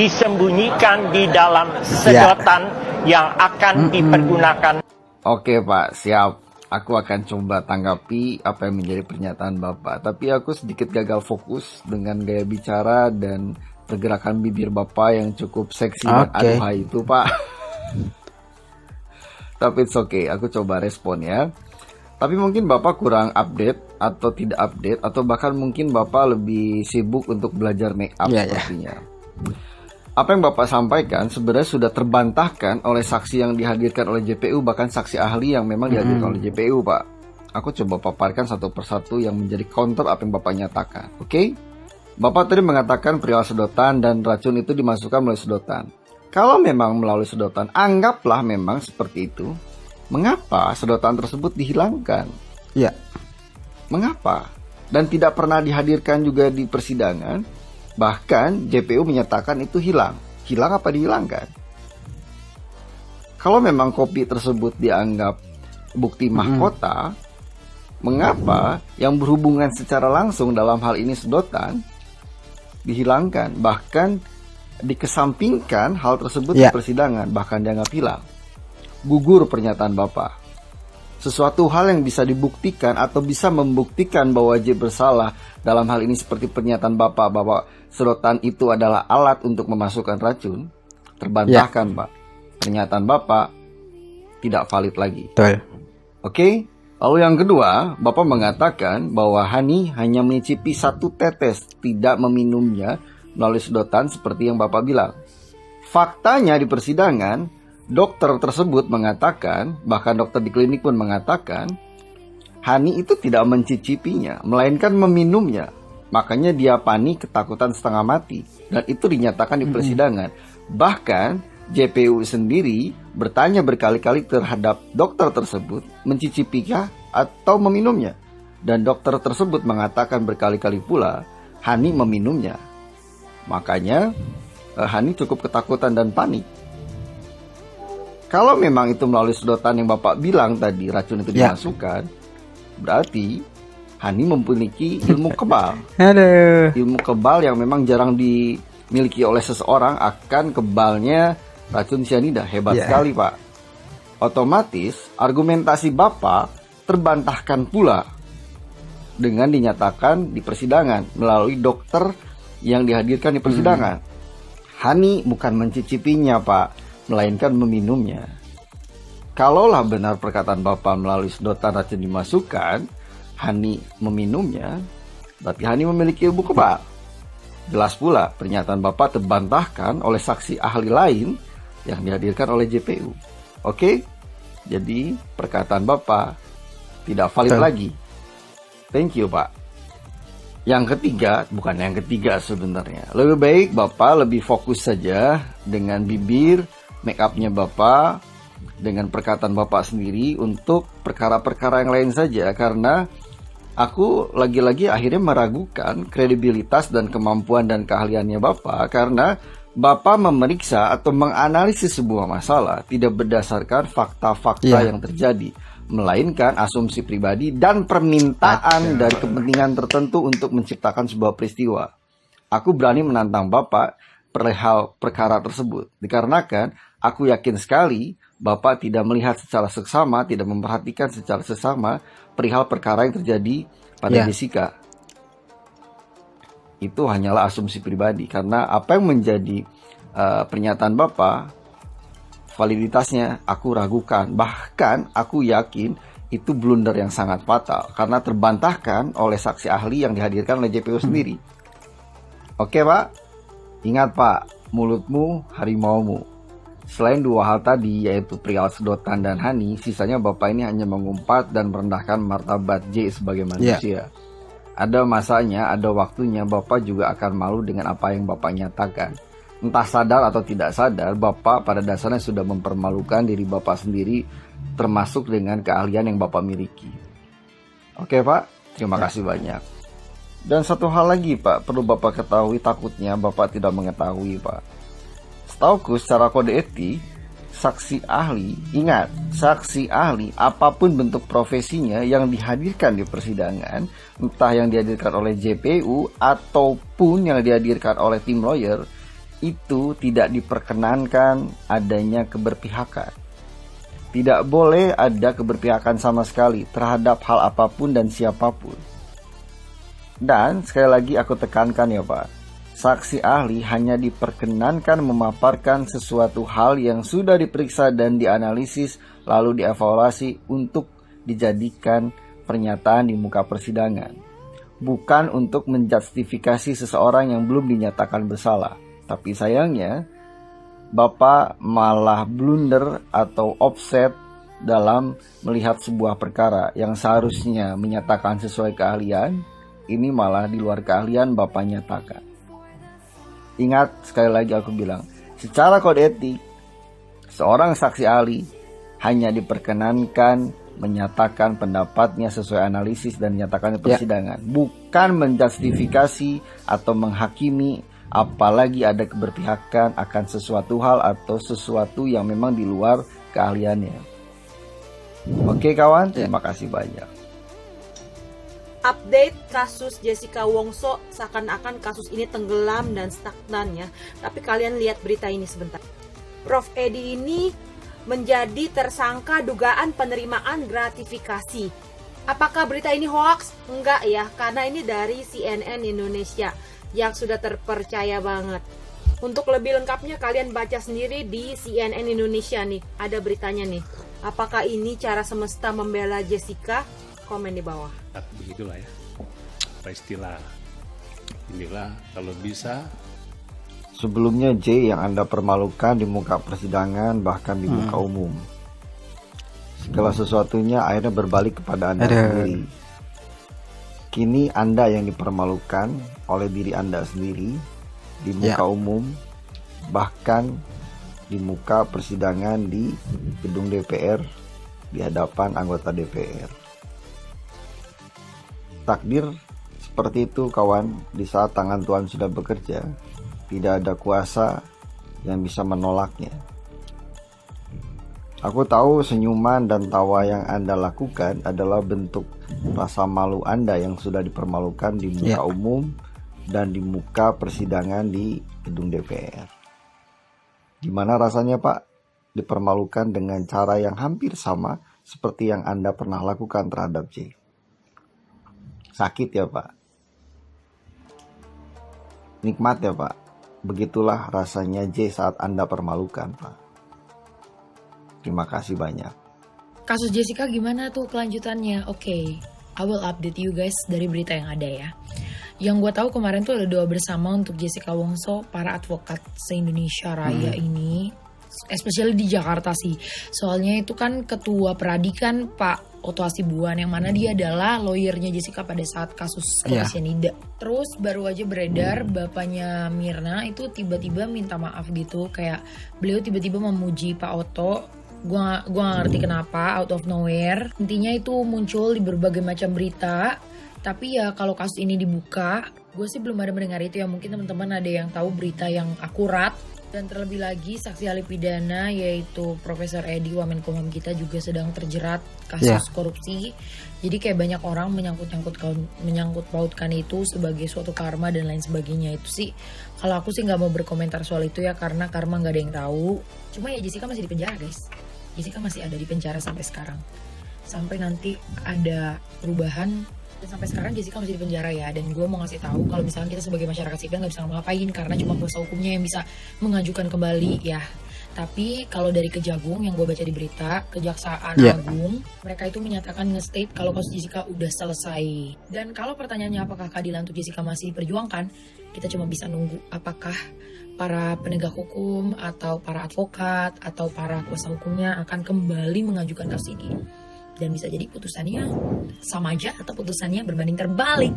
disembunyikan di dalam sedotan yang akan dipergunakan. Oke Pak, siap. Aku akan coba tanggapi apa yang menjadi pernyataan Bapak. Tapi aku sedikit gagal fokus dengan gaya bicara dan pergerakan bibir Bapak yang cukup seksi dan aduhai itu Pak. Tapi it's okay, aku coba respon ya. Tapi mungkin Bapak kurang update atau tidak update, atau bahkan mungkin Bapak lebih sibuk untuk belajar make up sepertinya. Apa yang Bapak sampaikan sebenarnya sudah terbantahkan oleh saksi yang dihadirkan oleh JPU, bahkan saksi ahli yang memang dihadirkan oleh JPU Pak. Aku coba paparkan satu persatu yang menjadi counter apa yang Bapak nyatakan. Oke? Bapak tadi mengatakan perihal sedotan dan racun itu dimasukkan melalui sedotan. Kalau memang melalui sedotan, anggaplah memang seperti itu. Mengapa sedotan tersebut dihilangkan? Ya. Mengapa? Dan tidak pernah dihadirkan juga di persidangan. Bahkan JPU menyatakan itu hilang. Hilang apa dihilangkan? Kalau memang kopi tersebut dianggap bukti mahkota, mengapa yang berhubungan secara langsung dalam hal ini sedotan dihilangkan? Bahkan dikesampingkan hal tersebut di persidangan, bahkan dianggap hilang. Gugur pernyataan Bapak. Sesuatu hal yang bisa dibuktikan atau bisa membuktikan bahwa J bersalah dalam hal ini seperti pernyataan Bapak bahwa sedotan itu adalah alat untuk memasukkan racun, terbantahkan Pak. Pernyataan Bapak tidak valid lagi. Oke? Lalu yang kedua, Bapak mengatakan bahwa Hani hanya mencicipi 1 tetes, tidak meminumnya melalui sedotan seperti yang Bapak bilang. Faktanya di persidangan, dokter tersebut mengatakan, bahkan dokter di klinik pun mengatakan, Hani itu tidak mencicipinya, melainkan meminumnya. Makanya dia panik, ketakutan, setengah mati. Dan itu dinyatakan di persidangan. Bahkan JPU sendiri bertanya berkali-kali terhadap dokter tersebut, mencicipikah atau meminumnya. Dan dokter tersebut mengatakan berkali-kali pula, Hani meminumnya. Makanya Hani cukup ketakutan dan panik. Kalau memang itu melalui sedotan yang Bapak bilang tadi racun itu dimasukkan, berarti Hani memiliki ilmu kebal. Ilmu kebal yang memang jarang dimiliki oleh seseorang akan kebalnya racun cyanida. Hebat sekali Pak. Otomatis argumentasi Bapak terbantahkan pula dengan dinyatakan di persidangan melalui dokter yang dihadirkan di persidangan. Hani bukan mencicipinya Pak, melainkan meminumnya. Kalaulah benar perkataan Bapak melalui sedotan racun dimasukkan, Hani meminumnya, berarti Hani memiliki ilmu kebal. Jelas pula pernyataan Bapak terbantahkan oleh saksi ahli lain yang dihadirkan oleh JPU. Oke? Jadi perkataan Bapak tidak valid lagi. Thank you Pak. Yang ketiga, bukan yang ketiga sebenarnya. Lebih baik Bapak lebih fokus saja dengan bibir, make upnya Bapak, dengan perkataan Bapak sendiri untuk perkara-perkara yang lain saja. Karena aku lagi-lagi akhirnya meragukan kredibilitas dan kemampuan dan keahliannya Bapak. Karena Bapak memeriksa atau menganalisis sebuah masalah tidak berdasarkan fakta-fakta yang terjadi, melainkan asumsi pribadi dan permintaan dari kepentingan tertentu untuk menciptakan sebuah peristiwa. Aku berani menantang Bapak perihal perkara tersebut, dikarenakan aku yakin sekali Bapak tidak melihat secara seksama, tidak memperhatikan secara seksama perihal perkara yang terjadi pada Jessica. Itu hanyalah asumsi pribadi, karena apa yang menjadi pernyataan Bapak, validitasnya aku ragukan. Bahkan aku yakin itu blunder yang sangat fatal, karena terbantahkan oleh saksi ahli yang dihadirkan oleh JPU sendiri. Oke Pak, ingat Pak, mulutmu harimaumu. Selain dua hal tadi, yaitu perihal sedotan dan Hani, sisanya Bapak ini hanya mengumpat dan merendahkan martabat J sebagai manusia. Ada masanya, ada waktunya Bapak juga akan malu dengan apa yang Bapak nyatakan. Entah sadar atau tidak sadar, Bapak pada dasarnya sudah mempermalukan diri Bapak sendiri, termasuk dengan keahlian yang Bapak miliki. Oke Pak, terima kasih banyak. Dan satu hal lagi Pak, perlu Bapak ketahui, takutnya Bapak tidak mengetahui Pak. Setauku secara kode etik, saksi ahli, ingat, saksi ahli apapun bentuk profesinya yang dihadirkan di persidangan, entah yang dihadirkan oleh JPU ataupun yang dihadirkan oleh tim lawyer, itu tidak diperkenankan adanya keberpihakan. Tidak boleh ada keberpihakan sama sekali terhadap hal apapun dan siapapun. Dan sekali lagi aku tekankan ya Pak, saksi ahli hanya diperkenankan memaparkan sesuatu hal yang sudah diperiksa dan dianalisis lalu dievaluasi untuk dijadikan pernyataan di muka persidangan. Bukan untuk menjustifikasi seseorang yang belum dinyatakan bersalah. Tapi sayangnya Bapak malah blunder atau offset dalam melihat sebuah perkara yang seharusnya menyatakan sesuai keahlian, ini malah di luar keahlian Bapak nyatakan. Ingat, sekali lagi aku bilang, secara kode etik, seorang saksi ahli hanya diperkenankan menyatakan pendapatnya sesuai analisis dan menyatakan persidangan, bukan menjustifikasi atau menghakimi, apalagi ada keberpihakan akan sesuatu hal atau sesuatu yang memang di luar keahliannya. Oke kawan, terima kasih banyak. Update kasus Jessica Wongso, seakan-akan kasus ini tenggelam dan stagnan ya. Tapi kalian lihat berita ini sebentar. Prof Edi ini menjadi tersangka dugaan penerimaan gratifikasi. Apakah berita ini hoax? Enggak ya, karena ini dari CNN Indonesia yang sudah terpercaya banget. Untuk lebih lengkapnya kalian baca sendiri di CNN Indonesia nih, ada beritanya nih. Apakah ini cara semesta membela Jessica? Komen di bawah. Begitulah ya, apa istilah inilah kalau bisa. Sebelumnya J yang Anda permalukan di muka persidangan bahkan di muka umum. Segala sesuatunya akhirnya berbalik kepada Anda sendiri. Kini Anda yang dipermalukan oleh diri Anda sendiri di muka umum, bahkan di muka persidangan di gedung DPR di hadapan anggota DPR. Takdir seperti itu kawan, di saat tangan Tuhan sudah bekerja, tidak ada kuasa yang bisa menolaknya. Aku tahu senyuman dan tawa yang Anda lakukan adalah bentuk rasa malu Anda yang sudah dipermalukan di muka umum dan di muka persidangan di gedung DPR. Gimana rasanya Pak? Dipermalukan dengan cara yang hampir sama seperti yang Anda pernah lakukan terhadap J. Sakit ya Pak? Nikmat ya Pak? Begitulah rasanya J saat Anda permalukan Pak. Terima kasih banyak. Kasus Jessica gimana tuh kelanjutannya? Oke, I will update you guys dari berita yang ada ya. Yang gue tahu kemarin tuh ada doa bersama untuk Jessica Wongso, para advokat se-Indonesia Raya ini, especially di Jakarta sih. Soalnya itu kan ketua peradikan Pak Oto Hasibuan, yang mana dia adalah lawyernya Jessica pada saat kasus Nida. Terus baru aja beredar bapaknya Mirna itu tiba-tiba minta maaf gitu, kayak beliau tiba-tiba memuji Pak Oto. Gua gak ngerti kenapa, out of nowhere. Intinya itu muncul di berbagai macam berita. Tapi ya kalau kasus ini dibuka, gue sih belum ada mendengar itu ya. Mungkin teman-teman ada yang tahu berita yang akurat. Dan terlebih lagi saksi ahli pidana yaitu Profesor Edi Wamenkumham kita juga sedang terjerat kasus korupsi. Jadi kayak banyak orang menyangkut pautkan itu sebagai suatu karma dan lain sebagainya. Itu sih kalau aku sih nggak mau berkomentar soal itu ya, karena karma nggak ada yang tahu. Cuma ya Jessica masih di penjara guys. Jessica masih ada di penjara sampai sekarang. Sampai nanti ada perubahan. Dan sampai sekarang Jessica masih di penjara ya. Dan gue mau ngasih tahu kalau misalnya kita sebagai masyarakat sipil nggak bisa ngapain karena cuma kuasa hukumnya yang bisa mengajukan kembali ya. Tapi kalau dari Kejagung yang gue baca di berita, Kejaksaan Agung, mereka itu menyatakan nge-state kalau kasus Jessica udah selesai. Dan kalau pertanyaannya apakah keadilan untuk Jessica masih diperjuangkan, kita cuma bisa nunggu apakah para penegak hukum atau para advokat atau para kuasa hukumnya akan kembali mengajukan kasus ini. Dan bisa jadi putusannya sama aja atau putusannya berbanding terbalik.